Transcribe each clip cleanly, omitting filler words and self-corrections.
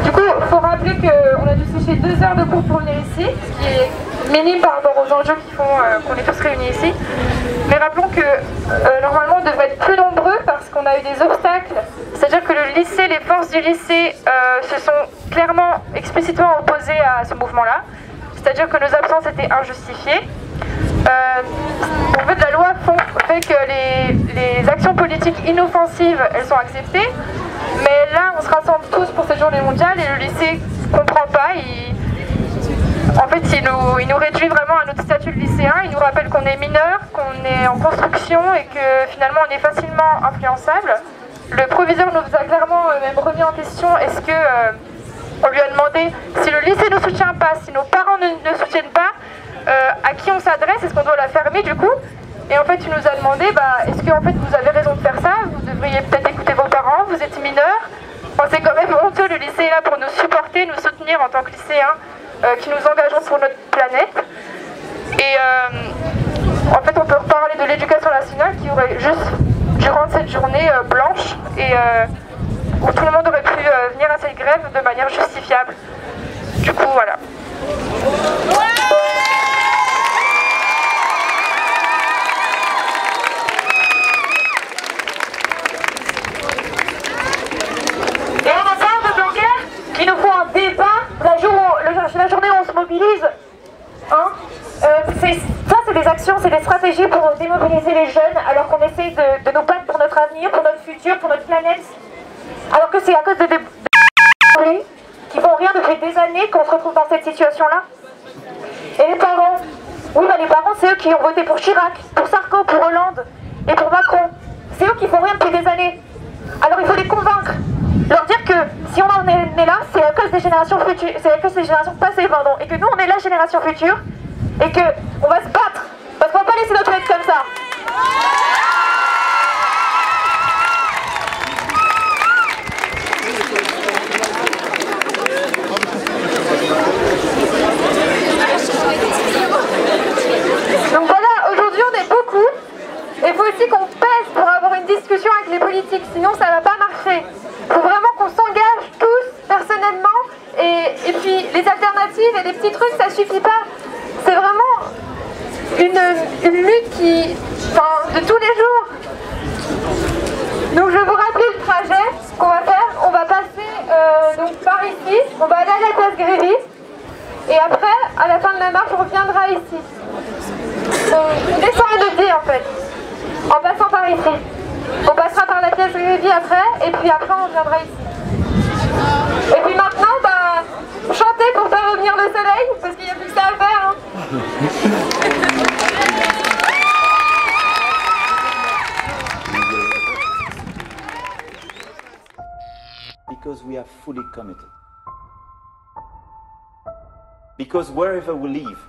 Du coup, il faut rappeler qu'on a dû sécher 2 heures de cours pour venir ici, ce qui est minime par rapport aux enjeux qui font qu'on est tous réunis ici. Mais rappelons que normalement on devrait être plus nombreux parce qu'on a eu des obstacles. C'est-à-dire que le lycée, les forces du lycée se sont clairement, explicitement opposées à ce mouvement-là. C'est-à-dire que nos absences étaient injustifiées. En fait, la loi fait que les actions politiques inoffensives, elles sont acceptées. Mais là, on se rassemble tous pour cette journée mondiale et le lycée ne comprend pas. En fait, il nous réduit vraiment à notre statut de lycéen. Il nous rappelle qu'on est mineur, qu'on est en construction et que finalement on est facilement influençable. Le proviseur nous a clairement même remis en question. Est-ce que on lui a demandé si le lycée ne soutient pas, si nos parents ne soutiennent pas, à qui on s'adresse? Est-ce qu'on doit la fermer du coup? Et en fait, il nous a demandé, est-ce que en fait, vous avez raison de faire ça? Vous devriez peut-être écouter vos parents, vous êtes mineurs. Enfin, c'est quand même honteux, le lycée est là pour nous supporter, nous soutenir en tant que lycéens qui nous engageons pour notre planète. Et en fait, on peut reparler de l'éducation nationale qui aurait juste, durant cette journée blanche, et où tout le monde aurait pu venir à cette grève de manière justifiable. Du coup, voilà. Il nous faut un débat la journée où on se mobilise. Hein ça, c'est des actions, c'est des stratégies pour démobiliser les jeunes alors qu'on essaie de nous battre pour notre avenir, pour notre futur, pour notre planète. Alors que c'est à cause de des qui font rien depuis des années qu'on se retrouve dans cette situation-là. Et les parents, oui, les parents, c'est eux qui ont voté pour Chirac, pour Sarko, pour Hollande et pour Macron. C'est eux qui font rien depuis des années. Alors il faut les convaincre. Leur dire que si on en est là, c'est à cause des générations futures, c'est à cause des générations passées, pardon, et que nous on est la génération future, et que on va se battre, parce qu'on va pas laisser notre planète comme ça. Donc voilà, aujourd'hui on est beaucoup, et il faut aussi qu'on pèse pour avoir une discussion avec les politiques, sinon ça va pas marcher. Il faut vraiment qu'on s'engage tous, personnellement, et puis les alternatives et les petits trucs, ça suffit pas. C'est vraiment une lutte de tous les jours. Donc je vais vous rappeler le trajet qu'on va faire. On va passer donc par ici, on va aller à la place Grévy, et après, à la fin de la marche, on reviendra ici. On descend à Neuilly en fait, en passant par ici. On passera par la pièce Grévy après, et puis après on viendra ici. Et puis maintenant, chanter pour faire revenir le soleil, parce qu'il n'y a plus que ça à faire. Hein. Because we are fully committed. Because wherever we live,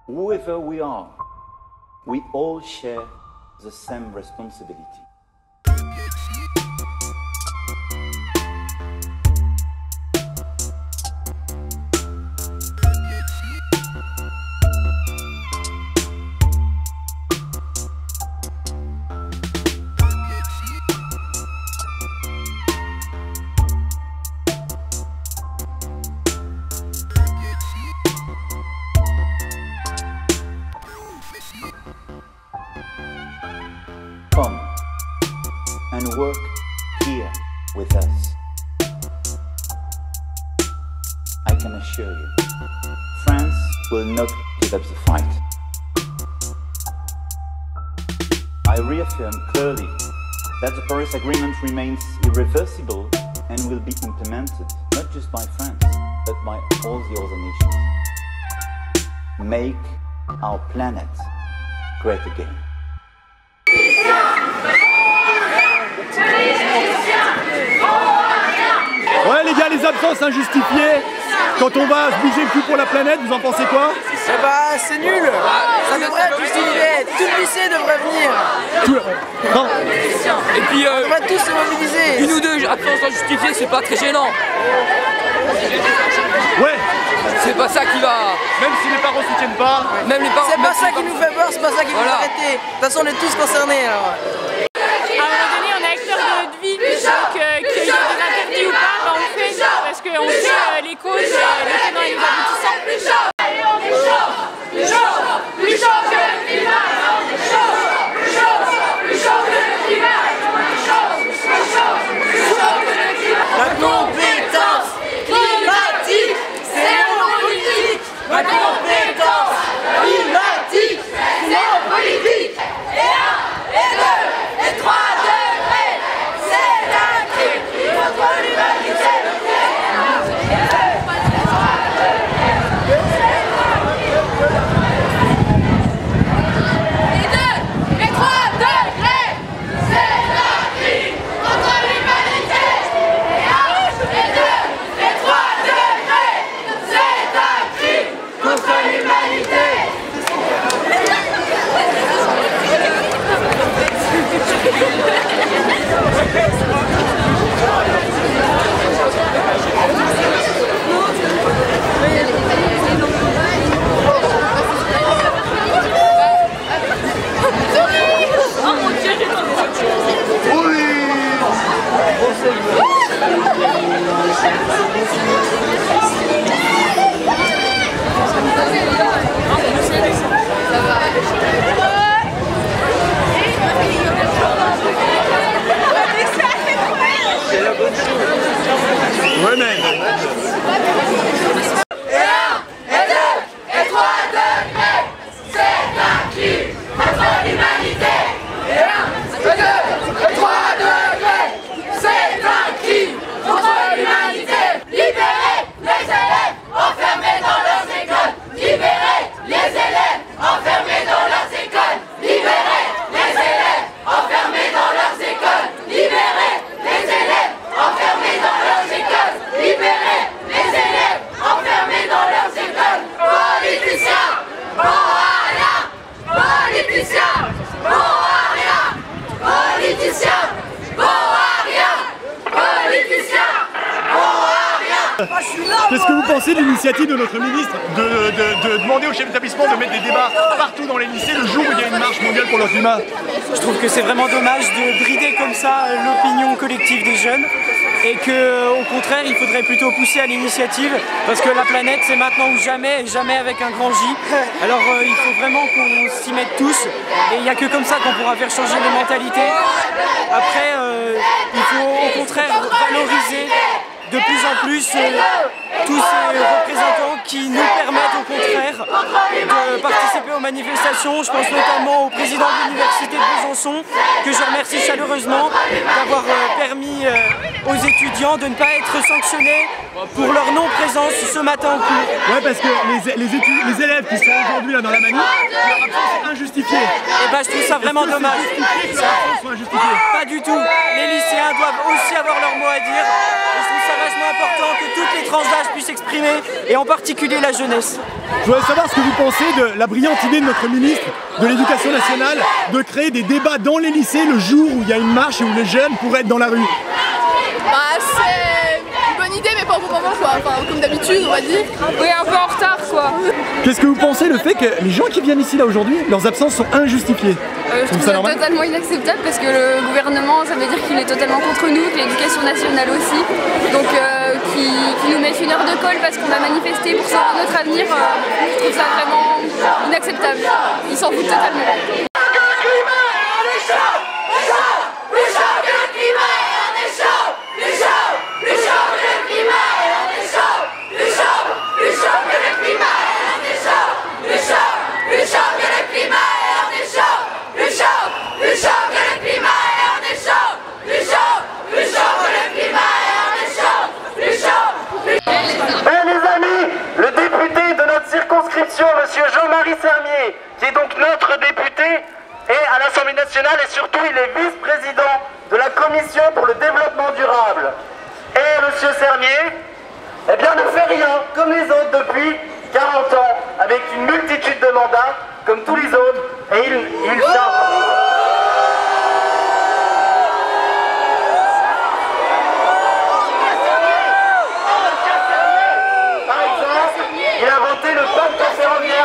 whoever we are, we all share the same responsibility. Come and work here with us. I can assure you, France will not give up the fight. I reaffirm clearly that the Paris Agreement remains irreversible and will be implemented not just by France, but by all the other nations. Make our planet great again. Ouais les gars, les absences injustifiées, quand on va se bouger le cul pour la planète, vous en pensez quoi? Eh bah c'est nul. Ça devrait être justifié. Tout le lycée devrait venir. Non. Et puis on devrait tous se mobiliser. Une ou deux absences injustifiées, c'est pas très gênant. Ouais. C'est pas ça qui va. Même si les parents soutiennent pas. Même les parents. C'est pas ça qui nous fait peur, c'est pas ça qui nous fait arrêter. l'humanité. De toute façon, on est tous concernés alors. À un moment donné, on est acteur de notre vie, donc qu'il y ait des interdits ou pas, ben on fait parce qu'on sait les causes, les tenants et les aboutissants. Plus chaud que le climat, on est chaud, plus chaud que le climat, on est chaud, plus chaud que le climat. La compétence climatique, c'est nos politiques. La compétence climatique, c'est nos politiques. Et 1, et 2, et 3 degrés, c'est un crime contre l'humanité. Ouais, mais... Et 1, et 2, et 3 degrés, c'est un crime contre l'humanité. Et 1, et 2, et 3 degrés, c'est un crime contre l'humanité. Libérez les élèves enfermés dans leurs écoles. Libérez les élèves enfermés dans leurs écoles. Libérez les élèves enfermés dans leurs écoles. Libérez les élèves enfermés dans leurs écoles. Libérez les élèves enfermés dans leurs écoles. Politiciens, bon à rien. Politiciens, bon à rien. Politiciens, bon à rien. Politiciens, bon à rien. Qu'est-ce que vous pensez de l'initiative de notre ministre de demander aux chefs d'établissement de mettre des débats partout dans les lycées le jour où il y a une marche mondiale pour le climat? Je trouve que c'est vraiment dommage de brider comme ça l'opinion collective des jeunes et qu'au contraire il faudrait plutôt pousser à l'initiative parce que la planète c'est maintenant ou jamais et jamais avec un grand J. Alors il faut vraiment qu'on s'y mette tous et il n'y a que comme ça qu'on pourra faire changer les mentalités. Après il faut au contraire valoriser de plus en plus tous ces représentants qui nous permettent au contraire de participer aux manifestations. Je pense notamment au président de l'université de Besançon, que je remercie chaleureusement d'avoir permis aux étudiants de ne pas être sanctionnés pour leur non-présence ce matin en cours. Ouais, parce que les élèves qui sont aujourd'hui là dans la manif, leur absence est injustifiée. Et bah je trouve ça vraiment dommage. Pas du tout. Les lycéens doivent aussi avoir leur mot à dire. Et je trouve ça vachement important que toutes les tranches d'âge puissent s'exprimer, et en particulier la jeunesse. Je voudrais savoir ce que vous pensez de la brillante idée de notre ministre de l'Éducation nationale de créer des débats dans les lycées le jour où il y a une marche et où les jeunes pourraient être dans la rue. Bah c'est une bonne idée mais pas au bon moment quoi, enfin comme d'habitude on va dire. Oui, un peu en retard quoi. Qu'est-ce que vous pensez le fait que les gens qui viennent ici là aujourd'hui, leurs absences sont injustifiées? Je trouve ça totalement inacceptable parce que le gouvernement, ça veut dire qu'il est totalement contre nous, que l'éducation nationale aussi. Donc qui nous met une heure de colle parce qu'on a manifesté pour sauver notre avenir, je trouve ça vraiment inacceptable. Ils s'en foutent totalement. Monsieur Jean-Marie Sermier, qui est donc notre député et à l'Assemblée nationale et surtout il est vice-président de la Commission pour le développement durable. Et Monsieur Sermier, eh bien ne fait rien comme les autres depuis 40 ans, avec une multitude de mandats comme tous les autres, et il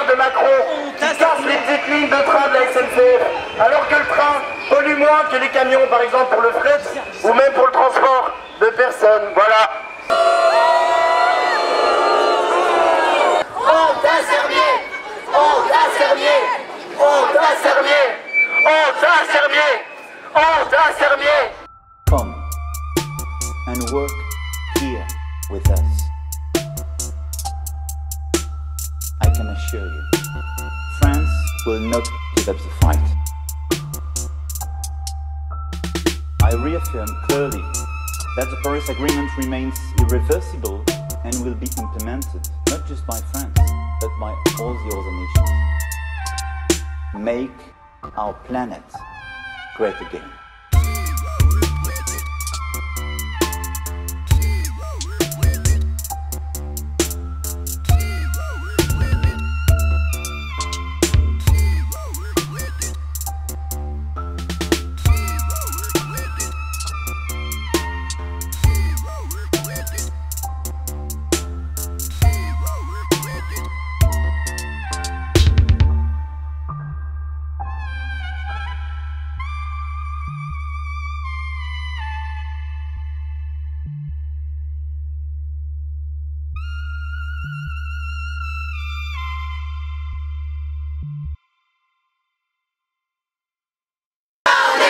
de Macron qui casse les petites lignes de train de la SNCF. SNCF, alors que le train pollue moins que les camions, par exemple pour le fret ou même pour le transport de personnes. Voilà. Honte à Sermier! Honte à Sermier! Honte à Sermier! Honte à Sermier! Honte à Sermier! Come and work here with us. I can assure you, France will not give up the fight. I reaffirm clearly that the Paris Agreement remains irreversible and will be implemented not just by France, but by all the other nations. Make our planet great again.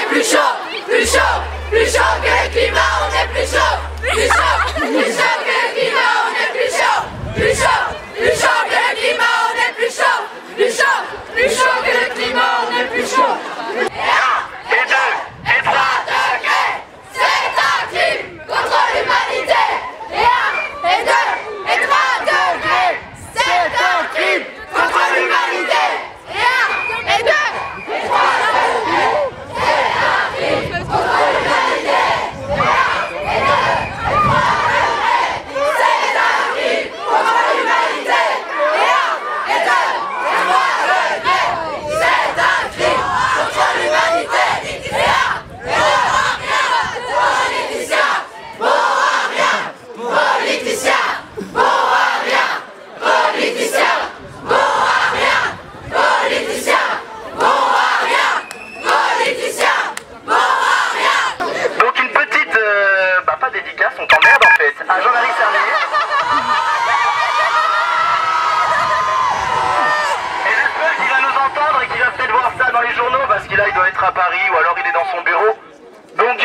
Plus chaud, plus chaud, plus chaud que le climat, on est plus chaud, plus chaud, plus chaud que le climat, on est plus chaud, plus chaud, plus chaud que le climat, on est plus chaud, plus chaud, plus chaud que le climat, on est plus chaud. Et 1, et 2, et 3 degrés, c'est un crime contre l'humanité. Et 1, et 2, et 3 degrés, c'est un crime contre l'humanité. Et 1, et 2, et 3 degrés. À Jean-Marie Sermier. Et j'espère qu'il va nous entendre et qu'il va peut-être voir ça dans les journaux parce qu'il il doit être à Paris ou alors il est dans son bureau. Donc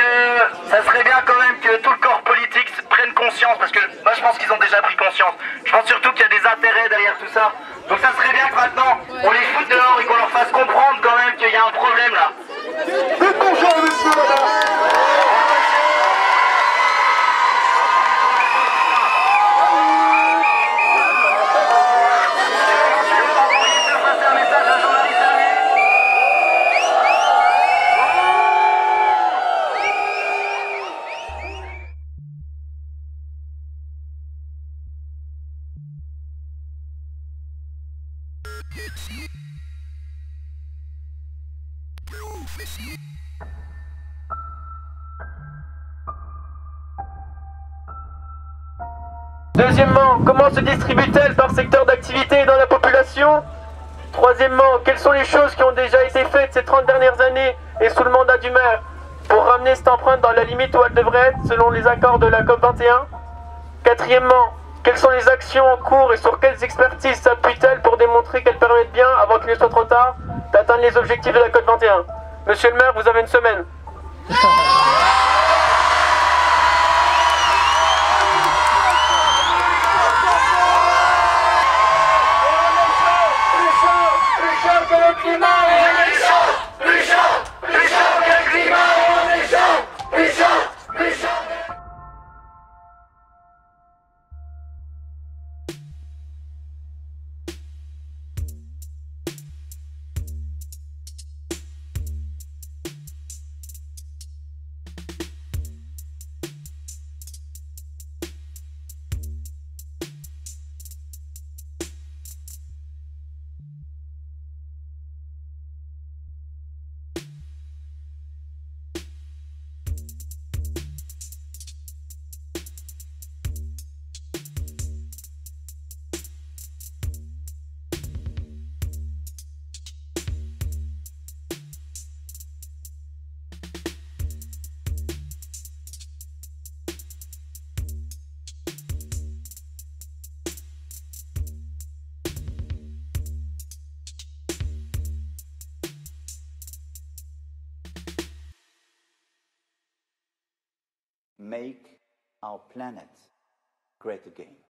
ça serait bien quand même que tout le corps politique prenne conscience parce que moi je pense qu'ils ont déjà pris conscience. Je pense surtout qu'il y a des intérêts derrière tout ça. Donc ça serait bien que maintenant on les foute dehors et qu'on leur fasse comprendre quand même qu'il y a un problème là. Bonjour monsieur, madame. Deuxièmement, comment se distribue-t-elle par secteur d'activité dans la population? Troisièmement, quelles sont les choses qui ont déjà été faites ces 30 dernières années et sous le mandat du maire pour ramener cette empreinte dans la limite où elle devrait être selon les accords de la COP21? Quatrièmement, quelles sont les actions en cours et sur quelles expertises s'appuient-elles pour démontrer qu'elles permettent bien, avant qu'il ne soit trop tard, d'atteindre les objectifs de la COP21? Monsieur le maire, vous avez une semaine. make our planet great again.